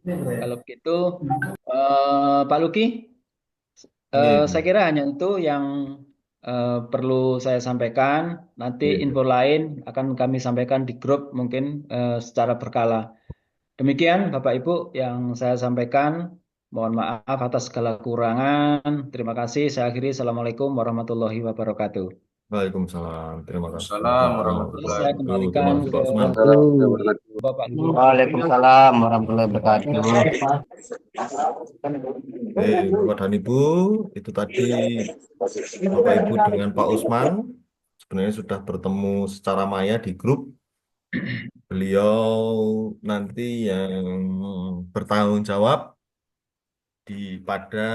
Kalau begitu, Pak Luki, Nggih, saya kira hanya itu yang perlu saya sampaikan. Nanti nggih. info lain akan kami sampaikan di grup mungkin secara berkala. Demikian Bapak Ibu yang saya sampaikan. Mohon maaf atas segala kekurangan. Terima kasih. Saya akhiri. Assalamualaikum warahmatullahi wabarakatuh. Waalaikumsalam. Terima kasih. Waalaikumsalam Sama-sama Oke, warahmatullahi saya wabarakatuh. Terima kembalikan kasih ke Pak Usman. Bapak Ibu. Waalaikumsalam warahmatullahi wabarakatuh. Bapak dan Ibu, itu tadi Bapak Ibu dengan Pak Usman sebenarnya sudah bertemu secara maya di grup. Beliau nanti yang bertanggung jawab pada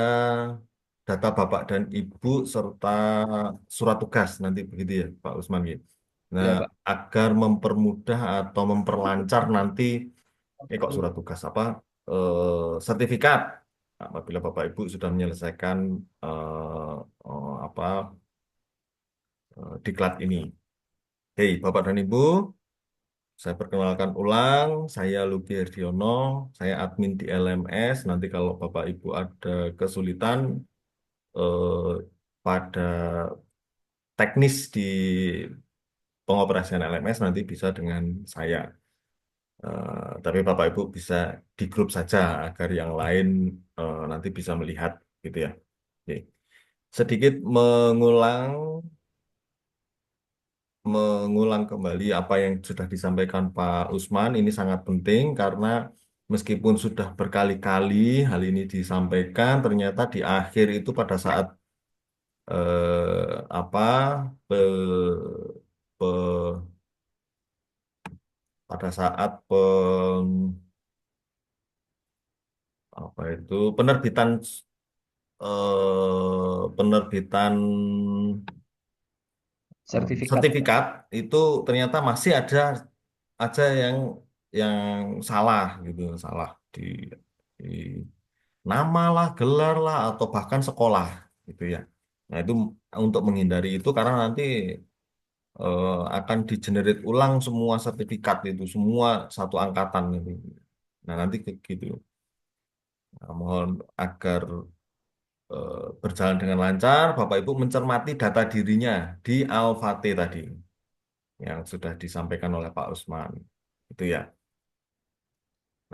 data Bapak dan Ibu serta surat tugas nanti begitu ya Pak Usman gitu. Nah, Ya, Pak. agar mempermudah atau memperlancar nanti kok surat tugas apa sertifikat apabila Bapak Ibu sudah menyelesaikan apa diklat ini. Oke, Bapak dan Ibu, saya perkenalkan ulang, saya Luki Herdiono, saya admin di LMS. Nanti kalau Bapak Ibu ada kesulitan eh, pada teknis di pengoperasian LMS nanti bisa dengan saya. Tapi Bapak Ibu bisa di grup saja agar yang lain nanti bisa melihat gitu ya. Oke. Sedikit mengulang kembali apa yang sudah disampaikan Pak Usman ini sangat penting karena meskipun sudah berkali-kali hal ini disampaikan ternyata di akhir itu pada saat apa pe, pe- pada saat apa itu penerbitan Sertifikat. sertifikat itu ternyata masih ada yang salah gitu, salah di nama lah, gelar lah, atau bahkan sekolah gitu ya. Nah itu untuk menghindari itu karena nanti akan digenerate ulang semua sertifikat itu, semua satu angkatan itu. Nah nanti kayak gitu. Nah, mohon agar berjalan dengan lancar, Bapak Ibu mencermati data dirinya di Alfate tadi yang sudah disampaikan oleh Pak Usman. Itu ya.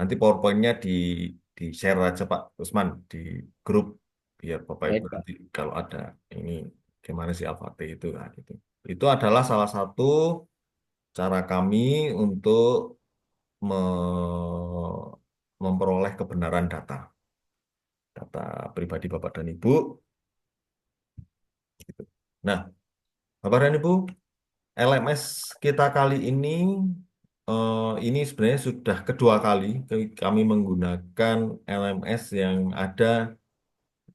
Nanti PowerPoint-nya di share aja Pak Usman di grup biar Bapak Ibu Baik, Pak. nanti kalau ada ini gimana sih Alfate itu nah, gitu. Itu adalah salah satu cara kami untuk memperoleh kebenaran data pribadi Bapak dan Ibu. Gitu. Nah, Bapak dan Ibu, LMS kita kali ini sebenarnya sudah kedua kali kami menggunakan LMS yang ada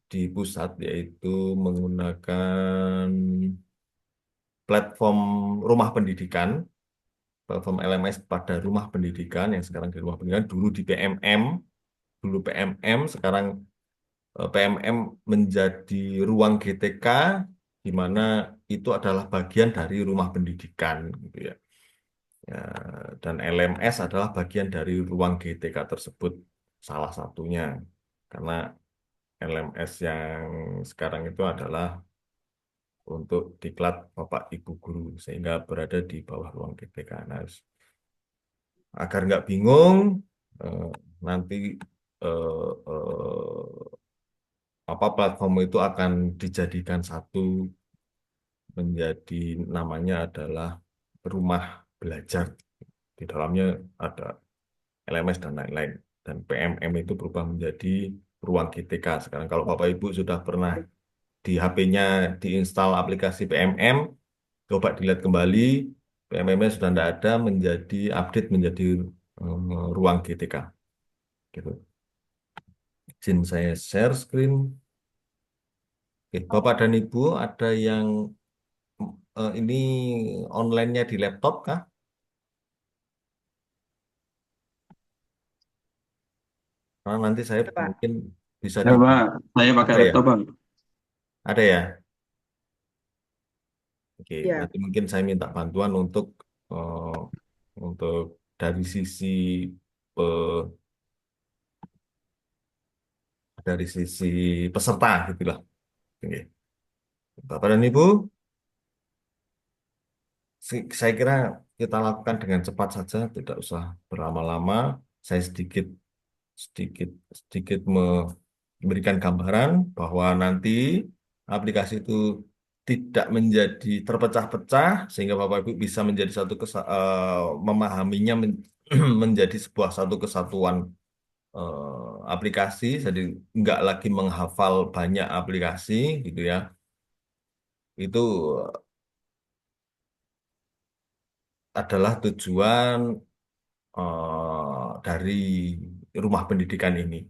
di pusat, yaitu menggunakan platform rumah pendidikan, platform LMS pada rumah pendidikan yang sekarang di rumah pendidikan, dulu PMM, sekarang PMM menjadi ruang GTK, di mana itu adalah bagian dari rumah pendidikan, gitu ya. Ya, dan LMS adalah bagian dari ruang GTK tersebut, salah satunya. Karena LMS yang sekarang itu adalah untuk diklat Bapak Ibu Guru, sehingga berada di bawah ruang GTK. Nah, agar nggak bingung, eh, nanti eh, apa platform itu akan dijadikan satu menjadi namanya adalah rumah belajar. Di dalamnya ada LMS dan lain-lain. Dan PMM itu berubah menjadi ruang GTK. Sekarang kalau Bapak Ibu sudah pernah di HP-nya diinstal aplikasi PMM, coba dilihat kembali, PMM-nya sudah tidak ada, menjadi update menjadi ruang GTK. Gitu. Izin saya share screen. Oke, Bapak dan Ibu, ada yang ini online-nya di laptop kah? Karena nanti saya Ya, Pak. mungkin bisa Ya, di Pak. Saya pakai ada ya, laptop, Bang. ada ya. Oke, Ya, nanti mungkin saya minta bantuan untuk dari sisi dari sisi peserta gitulah. Oke. Bapak dan Ibu, saya kira kita lakukan dengan cepat saja, tidak usah berlama-lama. Saya sedikit sedikit sedikit memberikan gambaran bahwa nanti aplikasi itu tidak menjadi terpecah-pecah sehingga Bapak Ibu bisa menjadi memahaminya menjadi sebuah satu kesatuan aplikasi, jadi nggak lagi menghafal banyak aplikasi gitu ya. Itu adalah tujuan dari rumah pendidikan ini.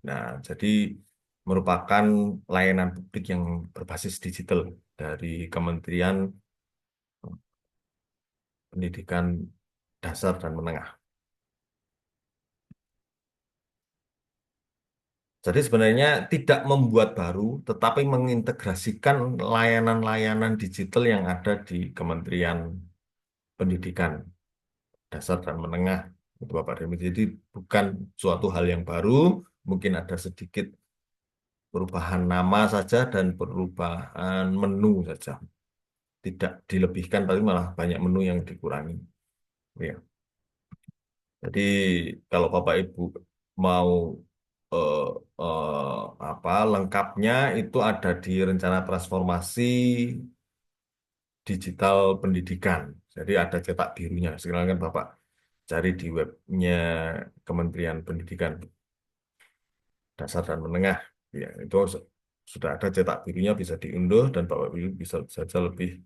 Nah, jadi merupakan layanan publik yang berbasis digital dari Kementerian Pendidikan Dasar dan Menengah. Jadi sebenarnya tidak membuat baru, tetapi mengintegrasikan layanan-layanan digital yang ada di Kementerian Pendidikan Dasar dan Menengah. Itu Bapak Demi. Jadi bukan suatu hal yang baru, mungkin ada sedikit perubahan nama saja dan perubahan menu saja. Tidak dilebihkan, tapi malah banyak menu yang dikurangi. Ya. Jadi kalau Bapak Ibu mau eh, apa lengkapnya itu ada di rencana transformasi digital pendidikan. Jadi ada cetak birunya. Sekarang kan Bapak cari di webnya Kementerian Pendidikan Dasar dan Menengah. Ya, itu sudah ada cetak birunya bisa diunduh dan Bapak Ibu bisa saja lebih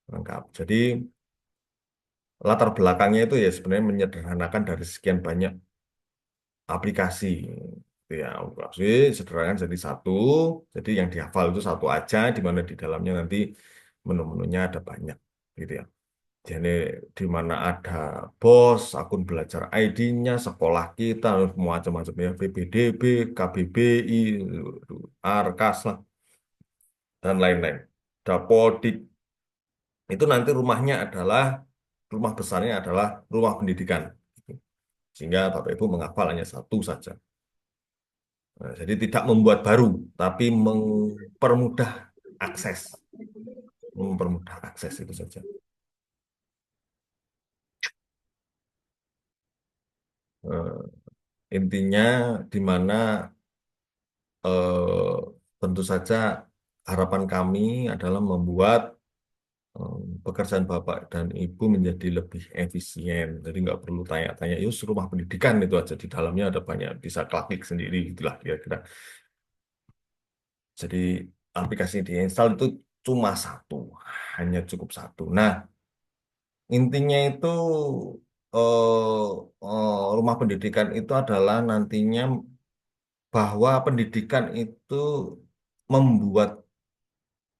lengkap. Jadi latar belakangnya itu ya sebenarnya menyederhanakan dari sekian banyak aplikasi. Gitu ya, aplikasi sederhana jadi satu. Jadi yang dihafal itu satu aja, di mana di dalamnya nanti menu-menunya ada banyak. Gitu ya. Jadi di mana ada BOS, akun belajar ID-nya, sekolah kita, macam-macam ya, PPDB, KBBI, Arkas lah, dan lain-lain. Dapodik, itu nanti rumah besarnya adalah rumah pendidikan. Sehingga Bapak Ibu menghafal hanya satu saja. Nah, jadi tidak membuat baru, tapi mempermudah akses. Mempermudah akses itu saja. Eh, Intinya di mana eh, tentu saja harapan kami adalah membuat pekerjaan Bapak dan Ibu menjadi lebih efisien. Jadi nggak perlu tanya-tanya, yus rumah pendidikan itu aja di dalamnya ada banyak bisa klik sendiri itulah kira-kira. Jadi aplikasi yang diinstal itu cuma satu, hanya cukup satu. Nah, intinya itu rumah pendidikan itu adalah nantinya bahwa pendidikan itu membuat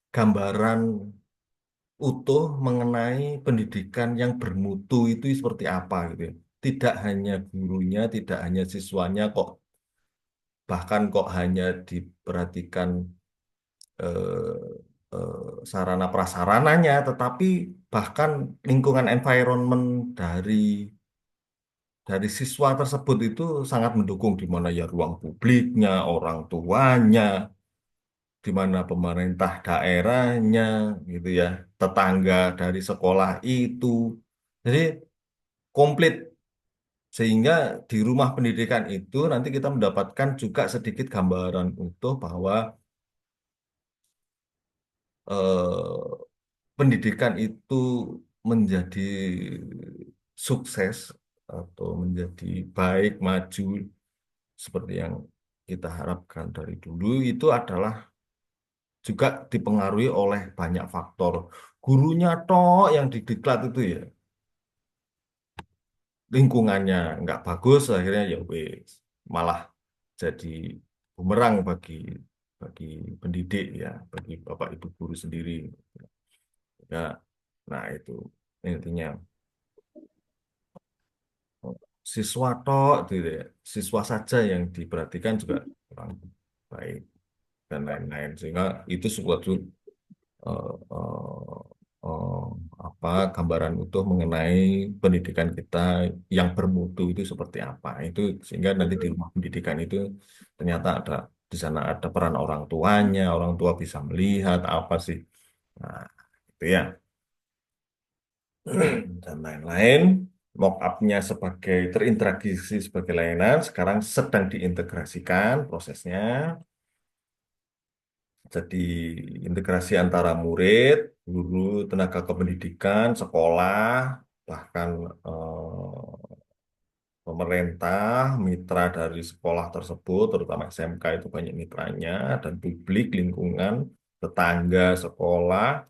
gambaran utuh mengenai pendidikan yang bermutu itu seperti apa gitu ya. Tidak hanya gurunya, tidak hanya siswanya kok, bahkan kok hanya diperhatikan sarana prasarananya, tetapi bahkan lingkungan environment dari siswa tersebut itu sangat mendukung di mana ya ruang publiknya, orang tuanya, di mana pemerintah daerahnya, gitu ya, tetangga dari sekolah itu. Jadi komplit sehingga di rumah pendidikan itu nanti kita mendapatkan juga sedikit gambaran utuh bahwa pendidikan itu menjadi sukses atau menjadi baik, maju seperti yang kita harapkan dari dulu itu adalah juga dipengaruhi oleh banyak faktor. Gurunya toh yang didiklat itu ya, lingkungannya nggak bagus, akhirnya ya wes, malah jadi bumerang bagi pendidik ya, bagi bapak ibu guru sendiri. Ya, nah itu intinya. Siswa tok gitu ya. Siswa saja yang diperhatikan juga kurang baik dan lain-lain sehingga itu suatu eh, eh, eh, apa gambaran utuh mengenai pendidikan kita yang bermutu itu seperti apa itu sehingga nanti di rumah pendidikan itu ternyata ada Di sana ada peran orang tuanya, orang tua bisa melihat apa sih. Nah, itu ya. Dan lain-lain. Mock-up-nya sebagai terintegrasi sebagai layanan, sekarang sedang diintegrasikan prosesnya. Jadi integrasi antara murid, guru, tenaga kependidikan, sekolah, bahkan pemerintah, mitra dari sekolah tersebut, terutama SMK itu banyak mitranya, dan publik, lingkungan, tetangga sekolah,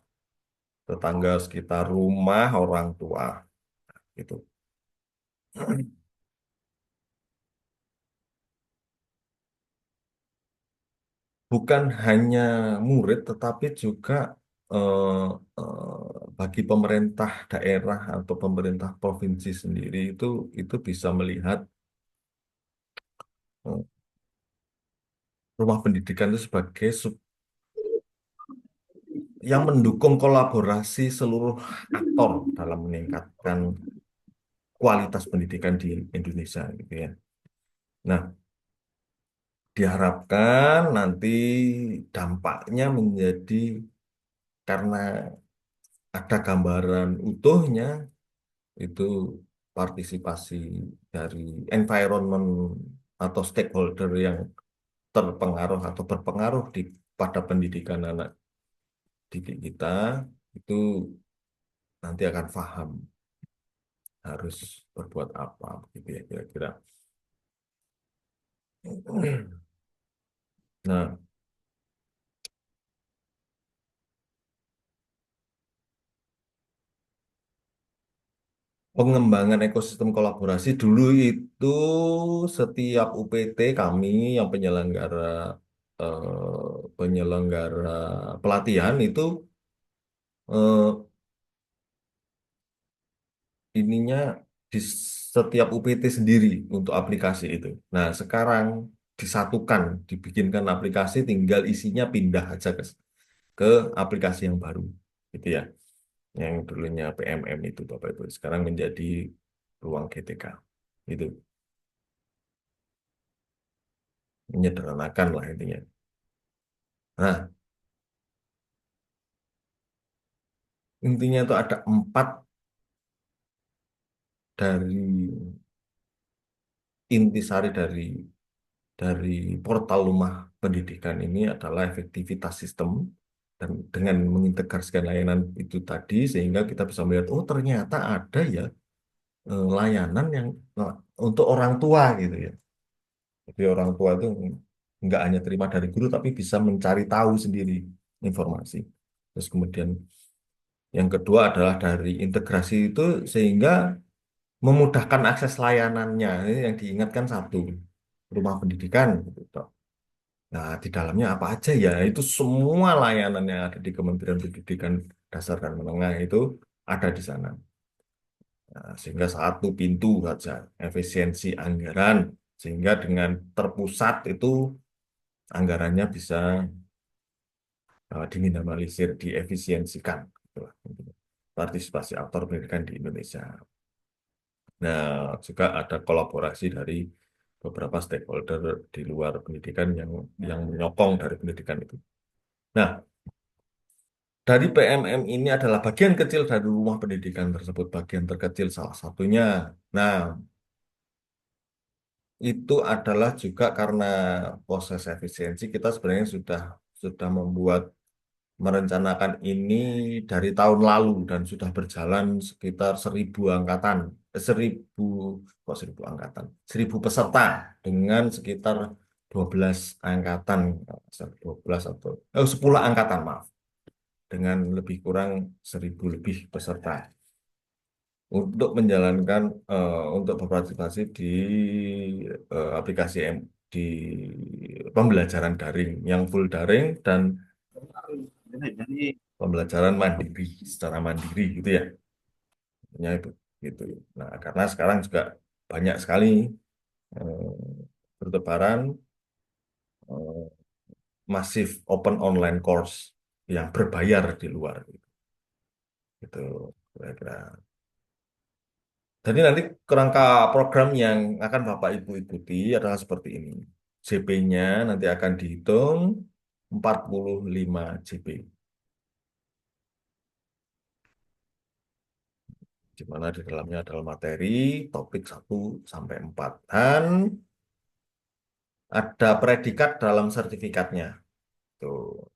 tetangga sekitar rumah, orang tua, gitu. Bukan hanya murid, tetapi juga eh, bagi pemerintah daerah atau pemerintah provinsi sendiri itu bisa melihat eh, rumah pendidikan itu sebagai yang mendukung kolaborasi seluruh aktor dalam meningkatkan kualitas pendidikan di Indonesia gitu ya. Nah, diharapkan nanti dampaknya menjadi karena ada gambaran utuhnya itu partisipasi dari environment atau stakeholder yang terpengaruh atau berpengaruh pada pendidikan anak didik kita itu nanti akan paham harus berbuat apa gitu ya kira-kira. Nah, pengembangan ekosistem kolaborasi dulu itu setiap UPT kami yang penyelenggara pelatihan itu eh, ininya di setiap UPT sendiri untuk aplikasi itu. Nah, sekarang disatukan, dibikinkan aplikasi, tinggal isinya pindah aja ke aplikasi yang baru, gitu ya. Yang dulunya PMM itu, Bapak Ibu, sekarang menjadi ruang GTK. Itu menyederhanakan lah intinya. Nah, intinya itu ada 4 dari intisari dari portal rumah pendidikan ini adalah efektivitas sistem dan dengan mengintegrasikan layanan itu tadi sehingga kita bisa melihat oh ternyata ada ya layanan yang untuk orang tua gitu ya. Jadi orang tua itu nggak hanya terima dari guru tapi bisa mencari tahu sendiri informasi. Terus kemudian yang kedua adalah dari integrasi itu sehingga memudahkan akses layanannya. Ini yang diingatkan satu rumah pendidikan gitu. Nah, di dalamnya apa aja ya? Itu semua layanan yang ada di Kementerian Pendidikan Dasar dan Menengah itu ada di sana. Nah, sehingga satu pintu saja, efisiensi anggaran, sehingga dengan terpusat itu anggarannya bisa diminimalisir, diefisiensikan. Itulah intinya. Partisipasi aktor pendidikan di Indonesia. Nah, juga ada kolaborasi dari beberapa stakeholder di luar pendidikan yang menyokong dari pendidikan itu. Nah, dari PMM ini adalah bagian kecil dari rumah pendidikan tersebut, bagian terkecil salah satunya. Nah, itu adalah juga karena proses efisiensi kita sebenarnya sudah membuat merencanakan ini dari tahun lalu dan sudah berjalan sekitar 1.000 angkatan, 1.000 peserta dengan sekitar 12 angkatan, 12 atau 10 angkatan maaf, dengan lebih kurang 1.000 lebih peserta untuk menjalankan untuk berpartisipasi di aplikasi di pembelajaran daring yang full daring dan pembelajaran mandiri secara mandiri gitu ya. Ya itu gitu. Nah, karena sekarang juga banyak sekali eh, bertebaran eh, masif open online course yang berbayar di luar gitu. Kira-kira. Jadi nanti kerangka program yang akan Bapak Ibu ikuti adalah seperti ini. JP-nya nanti akan dihitung 45 JP. Di mana di dalamnya adalah materi, topik 1 sampai 4. Dan ada predikat dalam sertifikatnya. Tuh.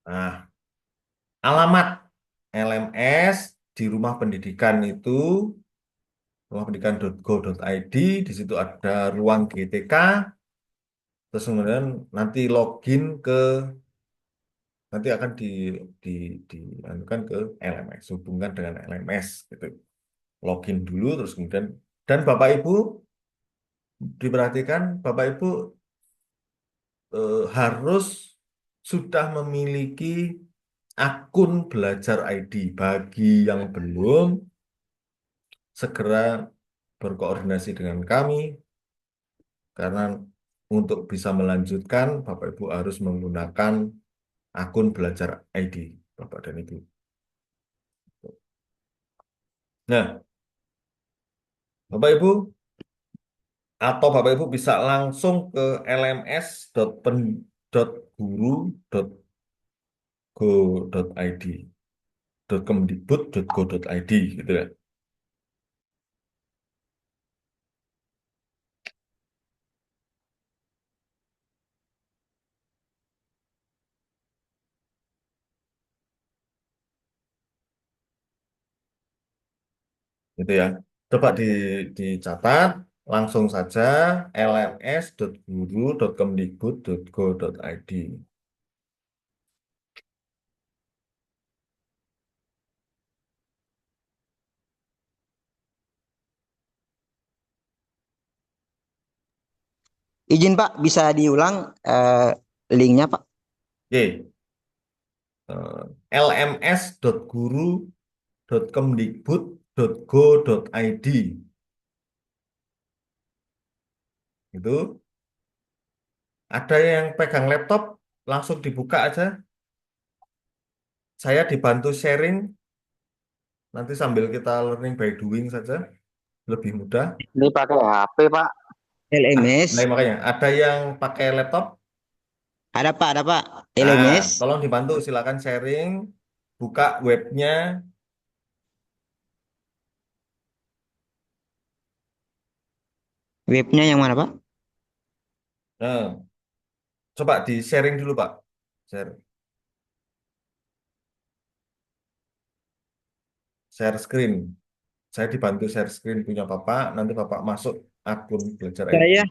Nah, alamat LMS di rumah pendidikan itu rumahpendidikan.go.id, di situ ada ruang GTK, terus kemudian nanti login ke nanti akan di dianukan ke LMS, hubungkan dengan LMS gitu. Login dulu terus kemudian dan Bapak Ibu diperhatikan Bapak Ibu harus sudah memiliki akun belajar ID. Bagi yang belum, segera berkoordinasi dengan kami karena untuk bisa melanjutkan Bapak Ibu harus menggunakan akun belajar ID Bapak dan Ibu. Nah, Bapak Ibu atau Bapak Ibu bisa langsung ke lms.guru.go.id .kemdikbud.go.id gitu ya. Gitu ya. Coba dicatat langsung saja lms.guru.kemdikbud.go.id. Izin Pak, bisa diulang linknya Pak? Oke. lms.guru.kemdikbud.go.id. Itu ada yang pegang laptop langsung dibuka aja. Saya dibantu sharing nanti sambil kita learning by doing saja lebih mudah. Ini pakai HP, Pak. LMS. Nah, makanya ada yang pakai laptop. Ada Pak, ada Pak. Nah, LMS. tolong dibantu silakan sharing, buka webnya. Webnya yang mana Pak? Nah, coba di sharing dulu Pak. Share screen. Saya dibantu share screen punya Bapak. Nanti Bapak masuk akun belajar ID. Saya,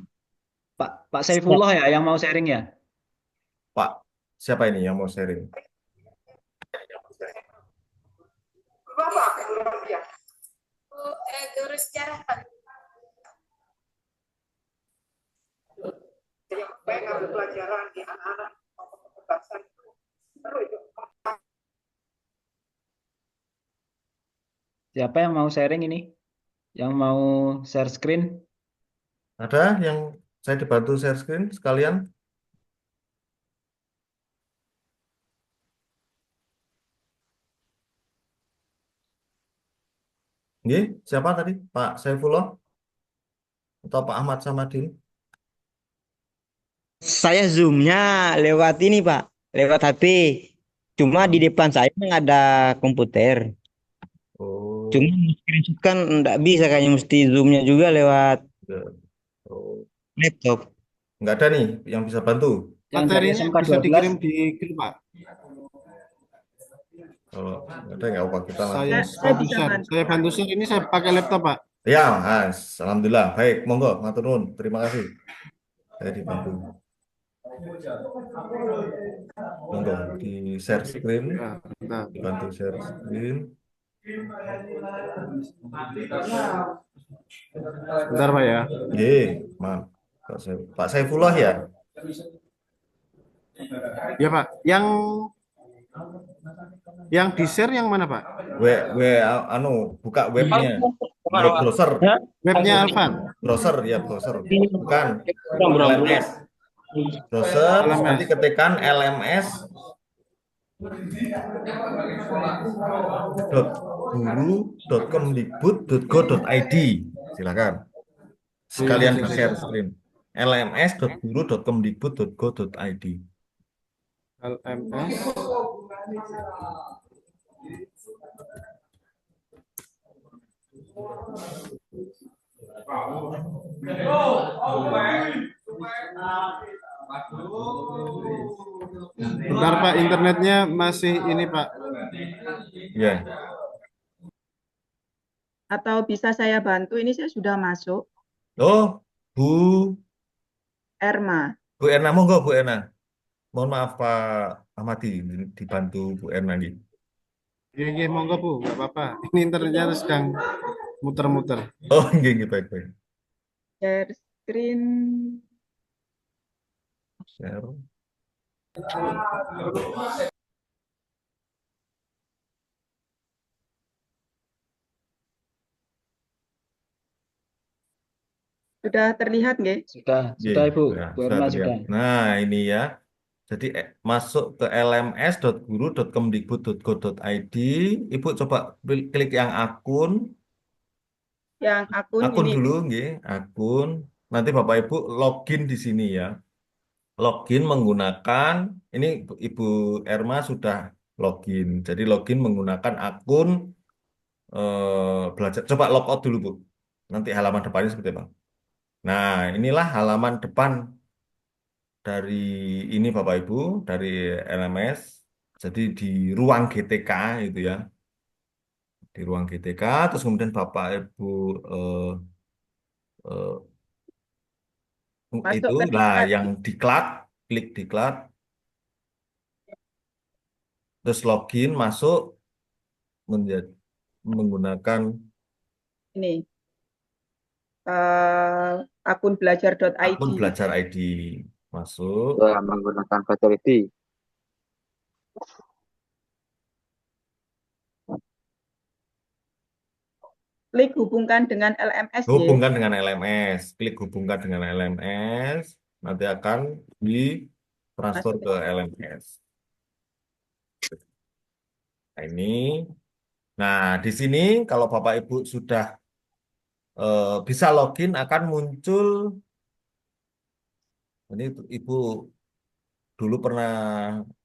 Pak Saifullah ya yang mau sharing ya? Pak, siapa ini yang mau sharing? Bapak, ya. Guru sejarah, Pak. Yang baik ngambil pelajaran di anak-anak pembahasan seru itu. Siapa yang mau sharing ini? Yang mau share screen? Ada yang saya dibantu share screen sekalian? Nggih, siapa tadi? Pak Saifullah atau Pak Ahmad Samadin? Saya zoomnya lewat ini Pak, lewat HP. Cuma di depan saya memang ada komputer. Oh, Cuma screenshot kan nggak bisa kayaknya mesti zoomnya juga lewat enggak. Oh, laptop. nggak ada nih yang bisa bantu. Yang dari Materinya SMK bisa 12? dikirim di grup, Pak. Kalau nggak ada nggak apa kita Saya langsung. bantu share. Saya bantu share ini saya pakai laptop, Pak. Ya, Mas. Alhamdulillah. Baik, monggo, matur nuwun. Terima kasih. Saya dibantu. Monggo di share screen, Ya, bentar. dibantu share screen. Bentar, Pak ya. Nggih, maaf. Pak Saifullah ya? Ya, Pak. Yang di-share yang mana, Pak? Buka webnya. Web browser. Webnya Alvan. Browser ya, browser. Bukan LMS. Browser, terus nanti ketikkan lms.guru.kemdikbud.go.id. Silakan. Iya, Sekalian sip, di sip. share screen. lms.guru.kemdikbud.go.id. LMS. Bentar Pak, internetnya masih ini Pak. Ya. Atau bisa saya bantu? Ini saya sudah masuk. Oh, Bu Erma. Bu Erna, monggo Bu Erna. Mohon maaf Pak Ahmadi, dibantu Bu Erna nih. Iya, monggo Bu, nggak apa-apa. Ini internetnya sedang muter-muter. Oh, iya, baik, baik. Share screen. Share. Sudah terlihat nggak? Iya, Sudah Ibu. ya, Bu sudah Erna terlihat. sudah. Nah, ini ya. Jadi masuk ke lms.guru.kemdikbud.go.id. Ibu coba klik yang akun. Yang akun Akun ini. dulu, nggih. Akun. Nanti Bapak Ibu login di sini ya. Login menggunakan, ini Ibu Erma sudah login. Jadi login menggunakan akun belajar. Coba log out dulu, Bu. Nanti halaman depannya seperti apa. Nah, inilah halaman depan dari ini Bapak Ibu, dari LMS. Jadi di ruang GTK itu ya. Di ruang GTK, terus kemudian Bapak Ibu eh, eh, Masuk itu, ke lah diklat. yang diklat, klik diklat, terus login masuk menjadi menggunakan Ini. eh, akun belajar.id. akun belajar ID. Masuk. Ya, menggunakan facility. Klik hubungkan dengan LMS ya. Hubungkan dengan LMS. Klik hubungkan dengan LMS. Nanti akan ditransfer Masuk ke ke LMS. Nah, ini. Nah, di sini kalau Bapak Ibu sudah bisa login akan muncul. Ini Ibu dulu pernah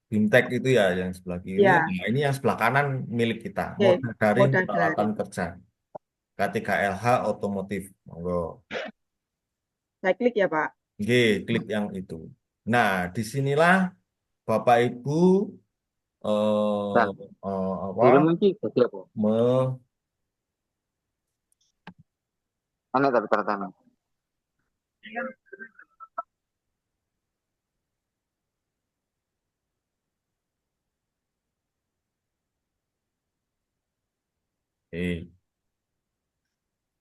BIMTEK itu ya yang sebelah kiri. ya. Nah, ini yang sebelah kanan milik kita. Oke. Moda daring Moda peralatan daring. kerja. K3LH otomotif. Monggo. Saya klik ya Pak. Oke, klik yang itu. Nah, disinilah Bapak Ibu Nah, apa film ini jadi apa? me, Mana tapi tanda. eh,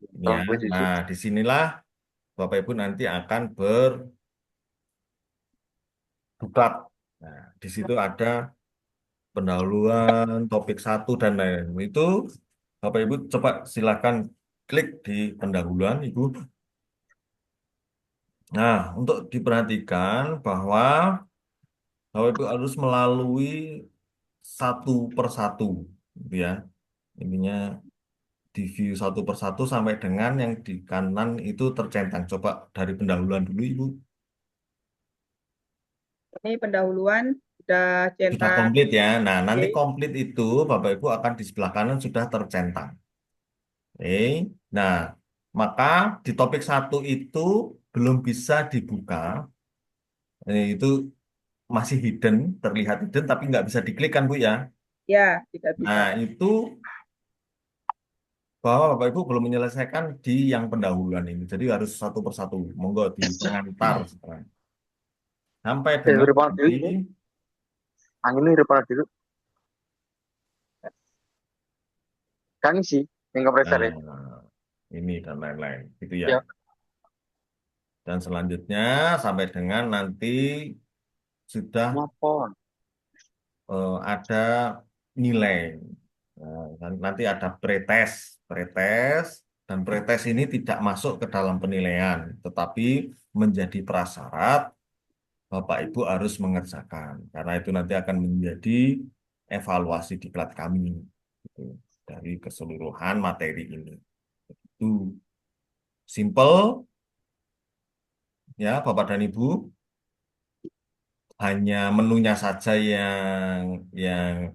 ini ya. Tahun gue Nah, sih. disinilah Bapak Ibu nanti akan berduklat. Nah, di situ ada pendahuluan, topik satu dan lain-lain. Itu Bapak Ibu coba silakan klik di pendahuluan, Ibu. Nah, untuk diperhatikan bahwa Bapak Ibu harus melalui satu persatu, gitu ya. Intinya di view satu persatu sampai dengan yang di kanan itu tercentang. Coba dari pendahuluan dulu, Ibu. Ini pendahuluan sudah Sudah centang. komplit ya. Nah, nanti Oke. komplit itu Bapak Ibu akan di sebelah kanan sudah tercentang. Oke. Nah, maka di topik satu itu belum bisa dibuka. Itu masih hidden, terlihat hidden, tapi nggak bisa diklik kan Bu ya. Ya, tidak bisa. Nah, itu bahwa Bapak Ibu belum menyelesaikan di yang pendahuluan ini. Jadi harus satu persatu. Monggo di pengantar sekarang. Sampai dengan Repot nanti, dulu. Angin ini repot dulu. Kan sih, yang kompresor ya. nah, ini dan lain-lain. Gitu ya. Ya, Dan selanjutnya sampai dengan nanti sudah ngapon. ada nilai. Nah, nanti ada pretest, pretest, dan pretest ini tidak masuk ke dalam penilaian, tetapi menjadi prasyarat Bapak Ibu harus mengerjakan, karena itu nanti akan menjadi evaluasi diklat kami gitu, dari keseluruhan materi ini. Itu. simple ya Bapak dan Ibu, hanya menunya saja yang yang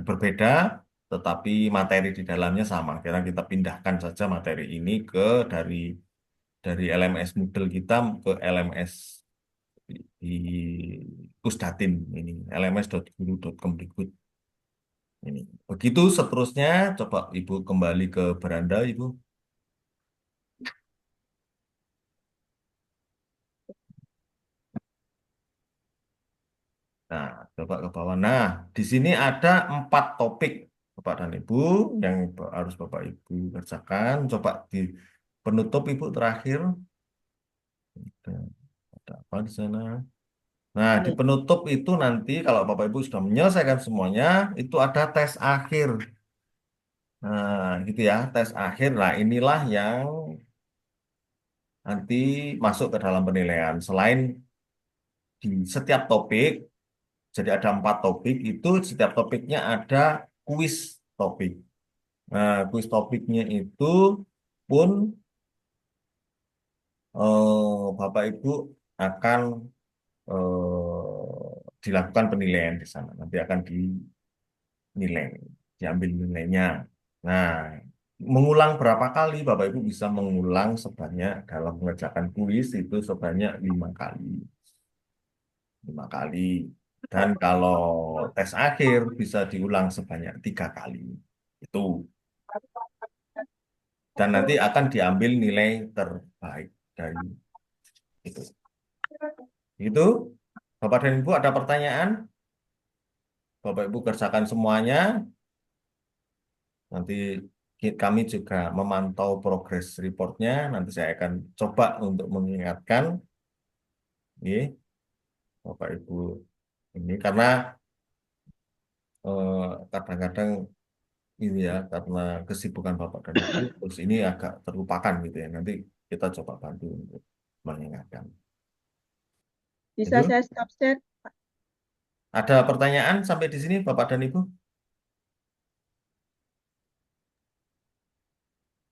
berbeda, tetapi materi di dalamnya sama. Kita pindahkan saja materi ini dari dari LMS Moodle kita ke LMS di Pusdatin ini, lms.guru.kemdikbud ini. Begitu seterusnya, coba Ibu kembali ke beranda, Ibu. Nah, coba ke bawah. Nah, di sini ada 4 topik, Bapak dan Ibu, yang harus Bapak Ibu kerjakan. Coba di penutup Ibu terakhir. Ada apa di sana? Nah, di penutup itu nanti kalau Bapak Ibu sudah menyelesaikan semuanya, itu ada tes akhir. Nah, gitu ya, tes akhir. Nah, inilah yang nanti masuk ke dalam penilaian. Selain di setiap topik, jadi ada 4 topik, itu setiap topiknya ada kuis topik. Nah, kuis topiknya itu pun Bapak Ibu akan dilakukan penilaian di sana. Nanti akan dinilai, diambil nilainya. Nah, mengulang berapa kali? Bapak Ibu bisa mengulang sebanyak dalam mengerjakan kuis itu sebanyak 5 kali. 5 kali. Dan kalau tes akhir bisa diulang sebanyak 3 kali. Itu. Dan nanti akan diambil nilai terbaik dari itu. Itu. Bapak dan Ibu ada pertanyaan? Bapak Ibu kerjakan semuanya. Nanti kami juga memantau progres reportnya. Nanti saya akan coba untuk mengingatkan. Ini, Bapak Ibu. Ini karena kadang-kadang ini ya karena kesibukan Bapak dan Ibu terus ini agak terlupakan gitu ya. Nanti kita coba bantu untuk mengingatkan. Bisa Itu saya stop share? ada pertanyaan sampai di sini Bapak dan Ibu?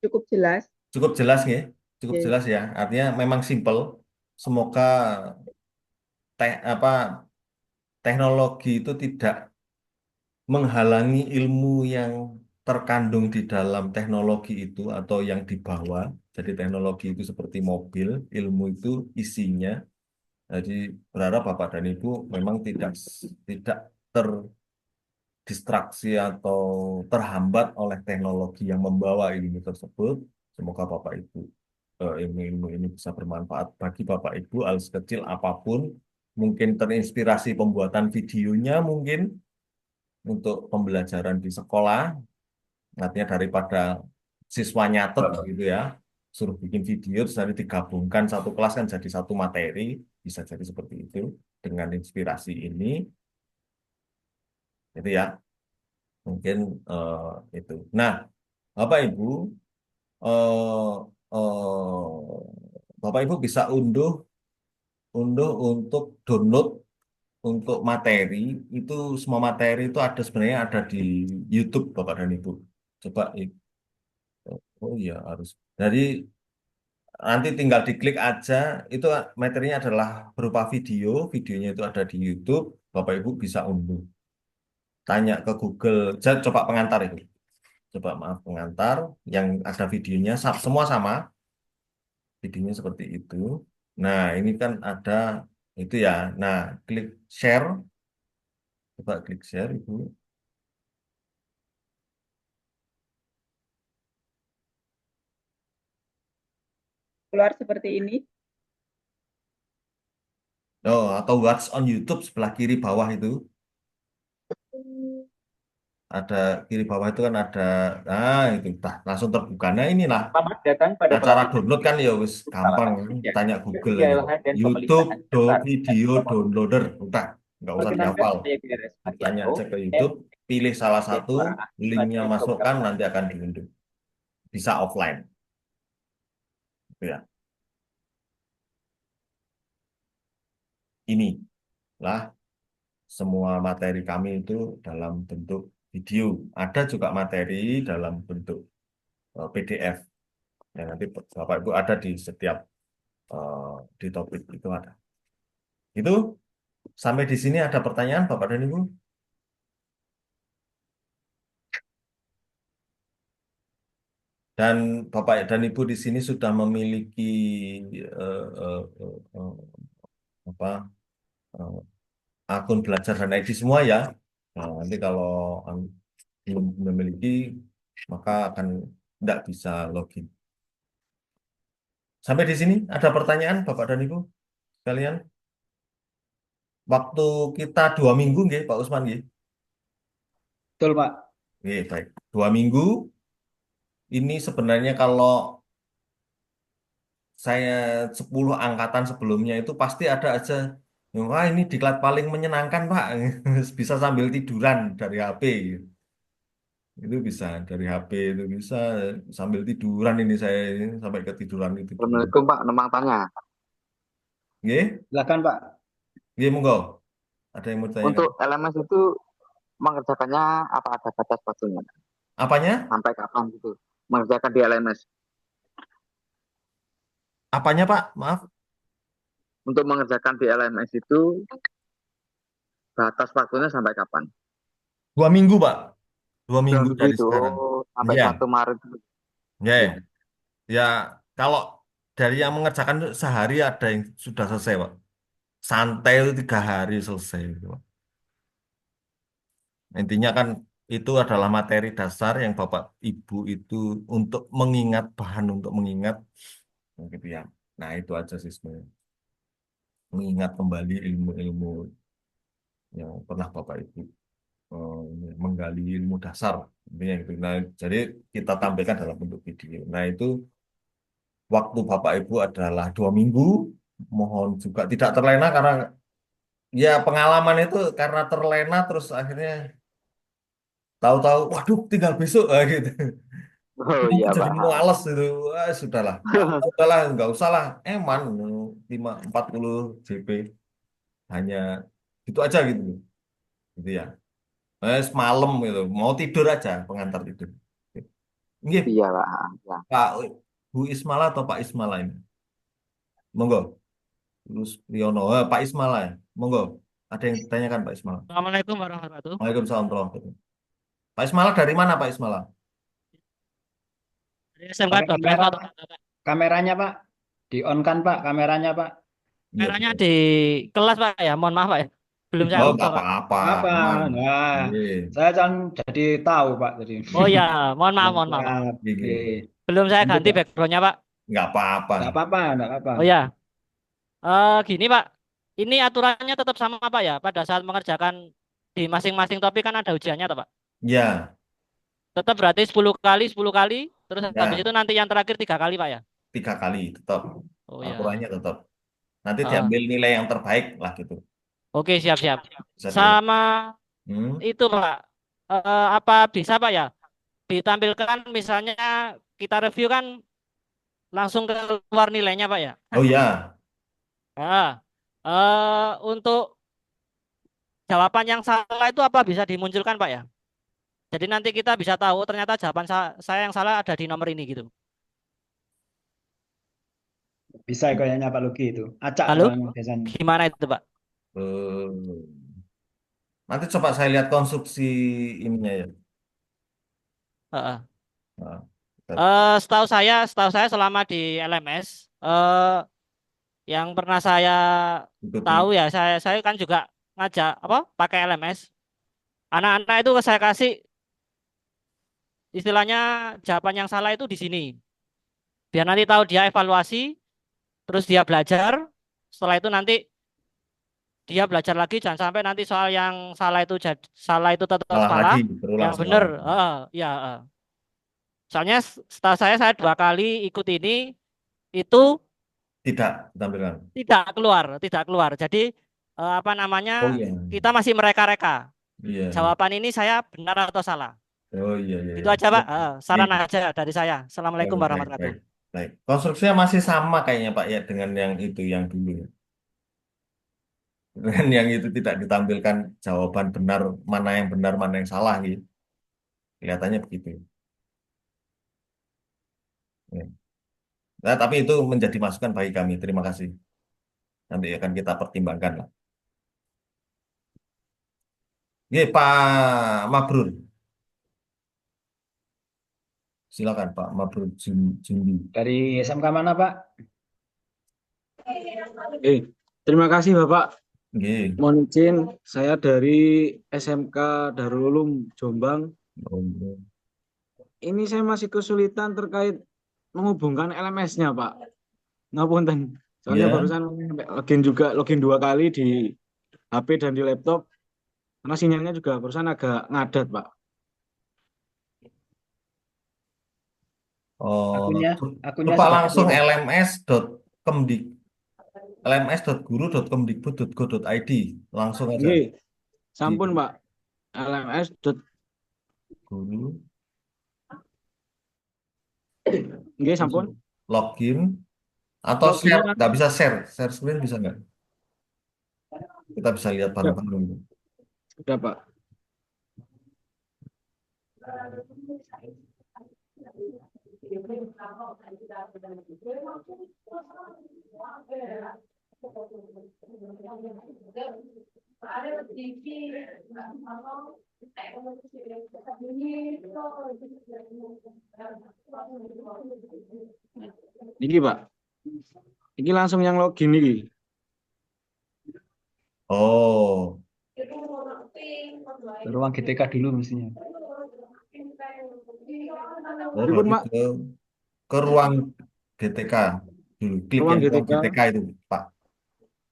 Cukup jelas. Cukup jelas ya? Cukup Oke. jelas ya. Artinya memang simple. Semoga apa teknologi itu tidak menghalangi ilmu yang terkandung di dalam teknologi itu atau yang dibawa. Jadi teknologi itu seperti mobil, ilmu itu isinya. Jadi berharap Bapak dan Ibu memang tidak terdistraksi atau terhambat oleh teknologi yang membawa ilmu tersebut. Semoga Bapak Ibu ilmu-ilmu ini bisa bermanfaat bagi Bapak Ibu, hal sekecil apapun. Mungkin terinspirasi pembuatan videonya mungkin untuk pembelajaran di sekolah, artinya daripada siswa nyatet gitu ya, suruh bikin video terus nanti digabungkan satu kelas kan jadi satu materi, bisa jadi seperti itu dengan inspirasi ini, itu ya mungkin itu. Nah, Bapak Ibu, eh, Bapak Ibu bisa unduh unduh untuk download untuk materi itu semua materi itu ada sebenarnya ada di YouTube Bapak dan Ibu. Coba oh iya harus. Jadi nanti tinggal diklik aja, itu materinya adalah berupa video, videonya itu ada di YouTube, Bapak Ibu bisa unduh. Tanya ke Google, coba pengantar itu. Coba maaf pengantar, yang ada videonya, semua sama, videonya seperti itu. Nah ini kan ada itu ya, nah klik share, coba klik share Ibu. Keluar seperti ini. Oh, atau watch on YouTube sebelah kiri bawah itu. Ada kiri bawah itu kan ada, nah itu langsung terbuka. Nah inilah Selamat datang pada cara pelatihan download kan ya wis gampang, ya. tanya Google aja. Kejayaan dan YouTube pemeliharaan dasar. video downloader, udah nggak usah Perkenalkan dihafal. saya Gires Tanya Marianto, aja ke YouTube, pilih salah satu, Direktur linknya Akademi masukkan, Program nanti akan diunduh. Bisa offline, gitu ya. Inilah semua materi kami itu dalam bentuk video. Ada juga materi dalam bentuk PDF. Ya, nanti Bapak Ibu ada di setiap di topik itu ada. Itu sampai di sini ada pertanyaan Bapak dan Ibu? Dan Bapak dan Ibu di sini sudah memiliki eh, eh, eh, eh, apa eh, akun belajar dan ID semua ya. Nah, nanti kalau belum memiliki maka akan tidak bisa login. Sampai di sini ada pertanyaan Bapak dan Ibu sekalian. Waktu kita 2 minggu, nggih, Pak Usman, nggih. Betul, Pak. Nggih, baik. 2 minggu ini sebenarnya kalau saya 10 angkatan sebelumnya itu pasti ada aja. Wah, ini diklat paling menyenangkan, Pak. Bisa sambil tiduran dari HP. Itu bisa dari HP itu bisa sambil tiduran ini saya ini, sampai ketiduran itu dulu. Assalamualaikum Pak, numpang tanya. Nggih, Silakan, Pak. nggih monggo. Ada yang mau tanyakan? Untuk LMS itu mengerjakannya apa ada batas waktunya? Apanya? Sampai kapan gitu? Mengerjakan di LMS. Apanya, Pak? Maaf. Untuk mengerjakan di LMS itu batas waktunya sampai kapan? 2 minggu, Pak. 2 minggu Minggu dari itu sekarang. sampai Ya, 1 Maret. ya, Ya. ya. Kalau dari yang mengerjakan itu sehari ada yang sudah selesai, Pak. Santai itu 3 hari selesai, gitu, Pak. Intinya kan itu adalah materi dasar yang Bapak Ibu itu untuk mengingat bahan untuk mengingat, gitu ya. Nah itu aja sih sebenarnya. Mengingat kembali ilmu-ilmu yang pernah Bapak Ibu menggali ilmu dasar. Intinya gitu. Nah jadi kita tampilkan dalam bentuk video. Nah itu waktu Bapak Ibu adalah 2 minggu. Mohon juga tidak terlena karena ya pengalaman itu karena terlena terus akhirnya tahu-tahu, waduh tinggal besok gitu. Oh Aku iya jadi Pak. males itu. Sudahlah. Ah, udahlah, nggak usah lah. Eman 40 JP hanya gitu aja gitu. Gitu ya. Semalam gitu. Mau tidur aja pengantar tidur. Nggih, Iya Pak. Ya. Pak Bu Ismala atau Pak Ismala ini? Monggo. Lus Riono. Pak Ismala ya. Monggo. Ada yang ditanyakan Pak Ismala. Assalamualaikum warahmatullahi wabarakatuh. Waalaikumsalam warahmatullahi wabarakatuh. Pak Ismala dari mana Pak Ismala? Dari SMK Pakai 12 kamera, Pak. Pak. Kameranya, Pak. Di-on kan, Pak, kameranya, Pak. Iya, Kameranya betul. di kelas Pak ya. Mohon maaf Pak ya. Belum saya Oh, buka nggak Pak. apa-apa. Apa? Aman. Nah, Iya. saya kan jadi tahu, Pak. Jadi. Oh ya, mohon maaf, Belum mohon maaf Pak. siap. Iya, Oke. iya. Belum saya Lanjut, ganti Pak. backgroundnya Pak. Nggak apa-apa. Nggak apa-apa, nggak apa-apa. Oh ya, gini Pak. Ini aturannya tetap sama Pak ya. Pada saat mengerjakan di masing-masing topik kan ada ujiannya toh, Pak. Ya, Tetap berarti 10 kali, 10 kali. Terus habis ya. itu nanti yang terakhir 3 kali Pak ya. 3 kali tetap. Oh ya. Aturannya tetap. Nanti Ah, diambil nilai yang terbaik lah gitu. oke, siap-siap. Bisa dilihat. Sama Hmm, itu Pak. Apa bisa Pak ya? Ditampilkan misalnya kita review kan langsung keluar nilainya Pak ya. Oh ya, Ah, untuk jawaban yang salah itu apa bisa dimunculkan Pak ya? Jadi nanti kita bisa tahu ternyata jawaban saya yang salah ada di nomor ini gitu. Bisa kayaknya Pak Luki itu. Acak Halo, soalnya biasanya. gimana itu Pak? eh, nanti coba saya lihat konstruksi ininya ya. Heeh. Nah, kita Setahu saya selama di LMS, yang pernah saya ikuti. tahu ya, saya kan juga ngajak apa pakai LMS. Anak-anak itu saya kasih istilahnya jawaban yang salah itu di sini. Biar nanti tahu dia evaluasi, terus dia belajar. Setelah itu nanti dia belajar lagi, jangan sampai nanti soal yang salah itu tetap Salah salah, lagi, berulang yang salah benar, lagi. ya. Soalnya setahu saya 2 kali ikut ini itu Tidak ditampilkan. tidak keluar. Jadi apa namanya Oh iya, kita masih mereka-reka. iya. Jawaban ini saya benar atau salah. Oh iya, iya, Itu iya. aja Pak. Saran Iya. aja dari saya. Oh, Assalamualaikum baik, warahmatullahi baik, wabarakatuh. baik. Konstruksinya masih sama kayaknya Pak ya dengan yang itu yang dulu ya. Dengan yang itu tidak ditampilkan jawaban benar, mana yang salah gitu. Kelihatannya begitu. Ya. Nah, tapi itu menjadi masukan bagi kami. Terima kasih. Nanti akan kita pertimbangkan lah. Oke, Pak Mabrur. Silakan Pak Mabrur Jimbi. Dari SMK mana, Pak? Terima kasih Bapak. Oke. Mohon izin, saya dari SMK Darul Ulum Jombang. Ini saya masih kesulitan terkait menghubungkan LMS-nya, Pak. Ngapunten. Soalnya Ya. barusan login 2 kali di HP dan di laptop. Karena sinyalnya juga barusan agak ngadat, Pak. Akunnya Coba seperti langsung apa? lms.guru.kemdikbud.go.id langsung aja Nggih, di sampun, Pak. LMS. guru Nggih, sampun. login atau Loginnya share, nggak bisa share screen bisa nggak? Kita bisa lihat bareng-bareng. Sudah, Pak. Niki, Pak. Ini langsung yang login niki. Oh, Ke ruang GTK dulu mestinya. Pripun, berarti Pak? ke ruang GTK dulu. Klik Ruang yang ruang GTK. GTK itu, Pak.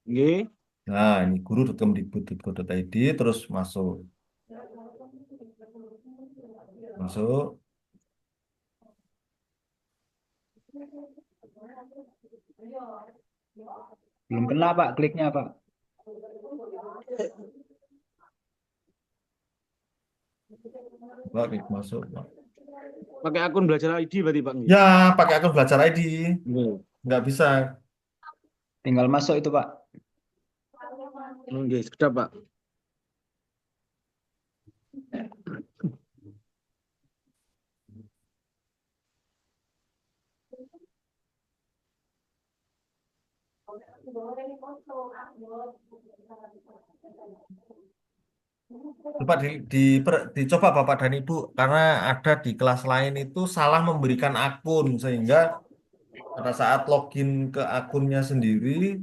Nggih. Nah, ini guru.kemdikbud.go.id terus masuk. Masuk. Belum kena, Pak, kliknya, Pak. Pak, klik masuk, Pak. Pakai akun belajar ID berarti, Pak. Ya, pakai akun belajar ID. Nggih. Nggak bisa. Tinggal masuk itu, Pak. Nggih, sudah, Pak. Coba dicoba Bapak dan Ibu karena ada di kelas lain itu salah memberikan akun sehingga pada saat login ke akunnya sendiri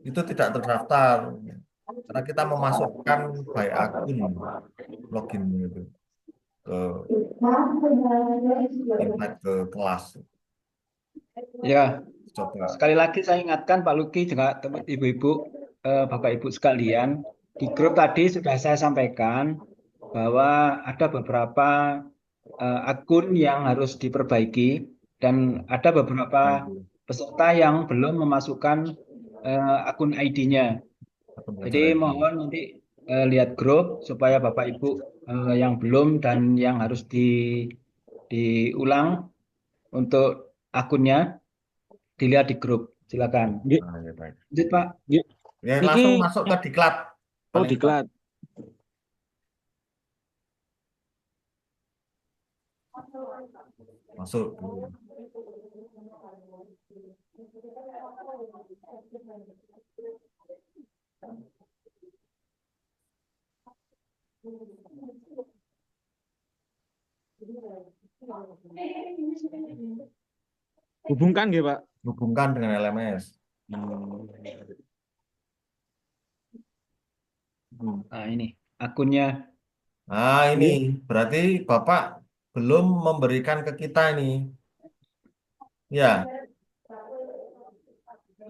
itu tidak terdaftar karena kita memasukkan by akun login itu ke invite ke kelas. Ya, Coba. sekali lagi saya ingatkan Pak Luki juga ibu-ibu, Bapak Ibu sekalian, di grup tadi sudah saya sampaikan bahwa ada beberapa akun yang harus diperbaiki dan ada beberapa peserta yang belum memasukkan akun ID-nya. Akun belajar Jadi ID. mohon nanti lihat grup supaya Bapak Ibu yang belum dan yang harus diulang untuk akunnya dilihat di grup. Silakan. Nggih. Nah, ya, baik. Lanjut, Pak. Nggih. Ya, Niki langsung masuk ke diklat. oh Paling diklat. masuk. Hubungkan nggih, Pak. Hubungkan dengan LMS. Nah, ini akunnya. Nah, ini berarti Bapak belum memberikan ke kita ini. Ya.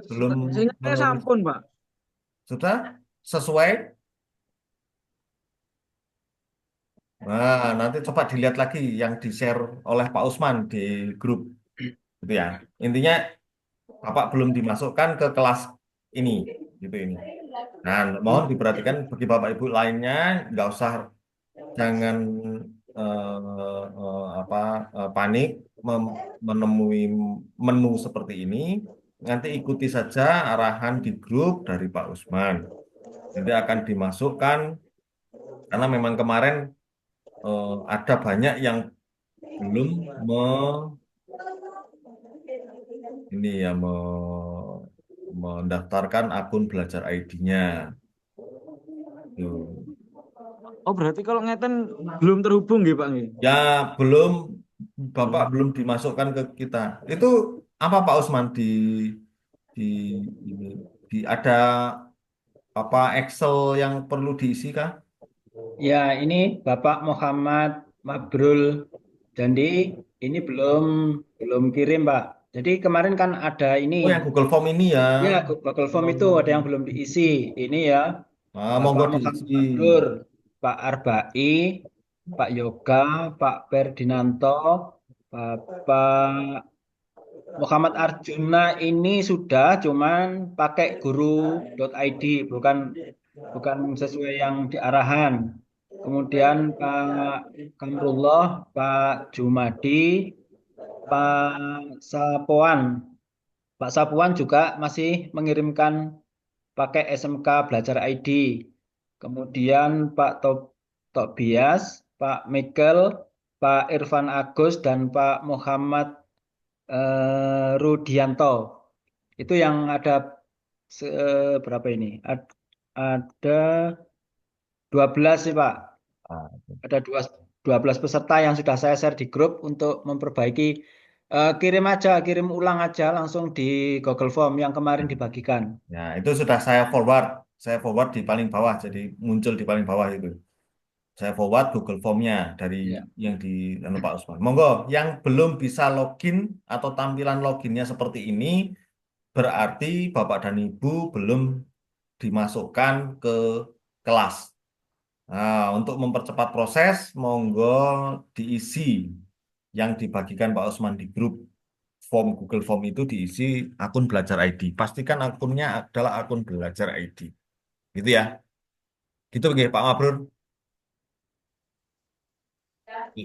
Belum Saya menulis. sampun, Pak. Sudah sesuai? Nah, nanti coba dilihat lagi yang di-share oleh Pak Usman di grup. Gitu ya. Intinya Bapak belum dimasukkan ke kelas ini, gitu ini. Nah, mohon diperhatikan bagi Bapak Ibu lainnya, nggak usah, jangan panik menemui menu seperti ini. Nanti ikuti saja arahan di grup dari Pak Usman. Nanti akan dimasukkan karena memang kemarin ada banyak yang belum ini ya mendaftarkan akun belajar ID-nya. Tuh. Oh, berarti kalau ngeten belum terhubung nggih, Pak nggih? Ya belum, Bapak belum dimasukkan ke kita. Itu apa Pak Usman di ini ada apa Excel yang perlu diisi kah? Ya, ini Bapak Muhammad Mabrul Dandi ini belum kirim, Pak. Jadi kemarin kan ada ini, Oh, yang Google Form ini ya. ya Google Form itu ada yang belum diisi. Ini ya, Monggo Bapak Muhammad diisi. Mabrur, Pak Arbai, Pak Yoga, Pak Ferdinanto, Bapak Muhammad Arjuna ini sudah cuman pakai guru.id, bukan sesuai yang diarahan. Kemudian Pak Kamrullah, Pak Jumadi, Pak Sapuan. Pak Sapuan juga masih mengirimkan pakai SMK Belajar ID. Kemudian Pak Tobias, Pak Michael, Pak Irfan Agus, dan Pak Muhammad Rudianto. Itu yang ada berapa ini? Ada 12 sih, Pak. Ah, Ada 12 peserta yang sudah saya share di grup untuk memperbaiki. Kirim ulang aja langsung di Google Form yang kemarin dibagikan. Ya, itu sudah saya forward di paling bawah, jadi muncul di paling bawah itu. Saya forward Google Form-nya dari Ya. yang di Pak Usman. Monggo, yang belum bisa login atau tampilan loginnya seperti ini, berarti Bapak dan Ibu belum dimasukkan ke kelas. Nah, untuk mempercepat proses, monggo diisi yang dibagikan Pak Usman di grup form Google Form itu diisi akun belajar ID. Pastikan akunnya adalah akun belajar ID. Gitu ya. Gitu nggih Pak Mabrur.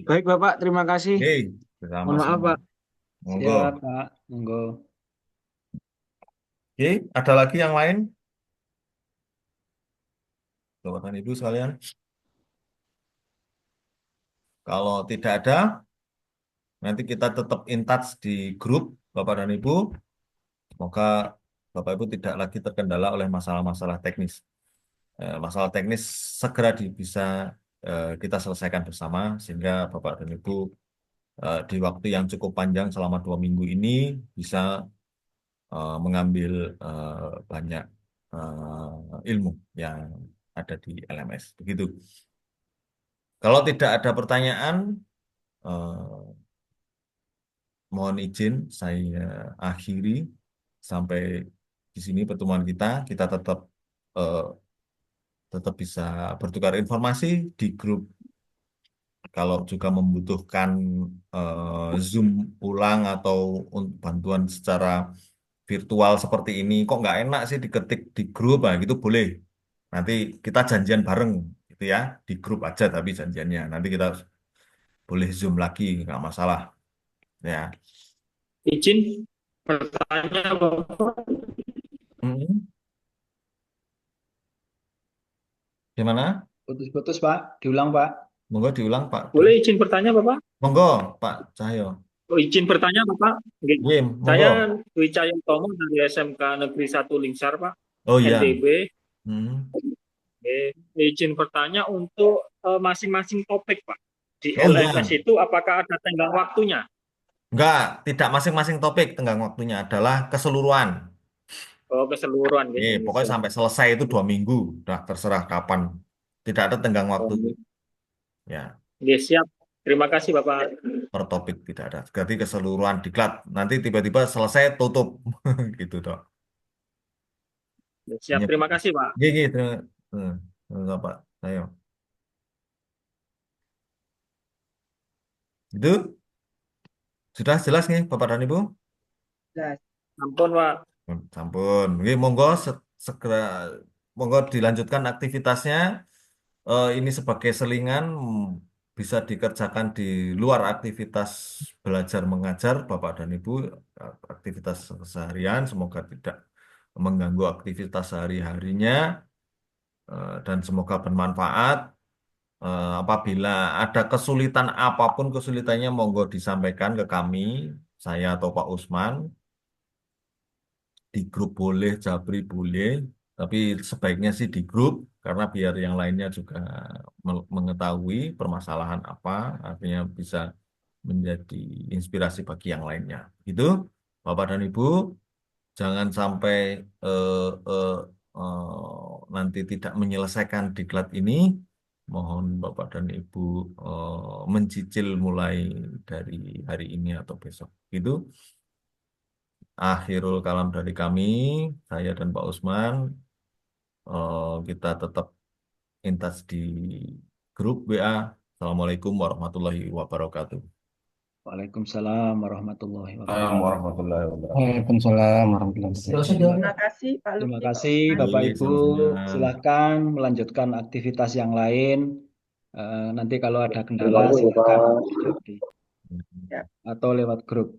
Baik, Bapak, terima kasih. Hei, Mohon maaf, sama-sama. Pak. Monggo. Siap, Pak. Monggo. Oke, ada lagi yang lain? Bapak dan Ibu sekalian. Kalau tidak ada, nanti kita tetap in touch di grup Bapak dan Ibu. Semoga Bapak Ibu tidak lagi terkendala oleh masalah-masalah teknis. Masalah teknis segera bisa kita selesaikan bersama sehingga Bapak dan Ibu di waktu yang cukup panjang selama 2 minggu ini bisa mengambil banyak ilmu yang ada di LMS. Begitu. Kalau tidak ada pertanyaan, mohon izin saya akhiri sampai di sini pertemuan kita. Kita tetap bisa bertukar informasi di grup. Kalau juga membutuhkan Zoom ulang atau bantuan secara virtual seperti ini, kok nggak enak sih diketik di grup, nah gitu boleh. Nanti kita janjian bareng, gitu ya, di grup aja tapi janjiannya. Nanti kita boleh Zoom lagi, nggak masalah. Ya. Izin bertanya Bapak. Hmm. Gimana? Putus-putus, Pak. Diulang, Pak. Monggo diulang, Pak. Boleh izin bertanya Bapak? Monggo, Pak Cahyo. Oh, izin bertanya Bapak. Oke. Iya, monggo. Saya Dwi Cahyotomo dari SMK Negeri 1 Lingsar, Pak. Oh iya. NTB. Hmm. Oke. Izin bertanya untuk masing-masing topik, Pak. Di Oh, LMS iya. itu apakah ada tenggang waktunya? Enggak, tidak masing-masing topik tenggang waktunya adalah keseluruhan. Oh, keseluruhan gitu. Pokoknya sampai selesai itu 2 minggu, udah terserah kapan. Tidak ada tenggang waktu. Ya, Oke, siap. Terima kasih Bapak. per topik tidak ada. Berarti keseluruhan diklat. Nanti tiba-tiba selesai tutup, gitu dok. Siap. Terima kasih Pak. Gitu. Pak. Ayo. Itu sudah jelas nih Bapak dan Ibu? Jelas. Ampun Pak. Sampun. Oke, monggo segera monggo dilanjutkan aktivitasnya. Ini sebagai selingan bisa dikerjakan di luar aktivitas belajar mengajar Bapak dan Ibu, aktivitas seharian. Semoga tidak mengganggu aktivitas sehari-harinya dan semoga bermanfaat. Apabila ada kesulitan apapun kesulitannya, monggo disampaikan ke kami, saya atau Pak Usman. di grup boleh, Japri boleh, tapi sebaiknya sih di grup karena biar yang lainnya juga mengetahui permasalahan apa, artinya bisa menjadi inspirasi bagi yang lainnya. Gitu, Bapak dan Ibu, jangan sampai nanti tidak menyelesaikan diklat ini. Mohon Bapak dan Ibu mencicil mulai dari hari ini atau besok. Gitu. Akhirul kalam dari kami, saya dan Pak Usman, kita tetap in touch di grup WA. Assalamualaikum warahmatullahi wabarakatuh. Waalaikumsalam warahmatullahi Assalamualaikum wabarakatuh. warahmatullahi wabarakatuh. Waalaikumsalam warahmatullahi wabarakatuh. Terima kasih Pak Terima Lutfi, Pak kasih Usman. Bapak Baik, Ibu. sama-sama. Silakan melanjutkan aktivitas yang lain. Nanti kalau ada kendala silakan Pak. Japri Ya. atau lewat grup.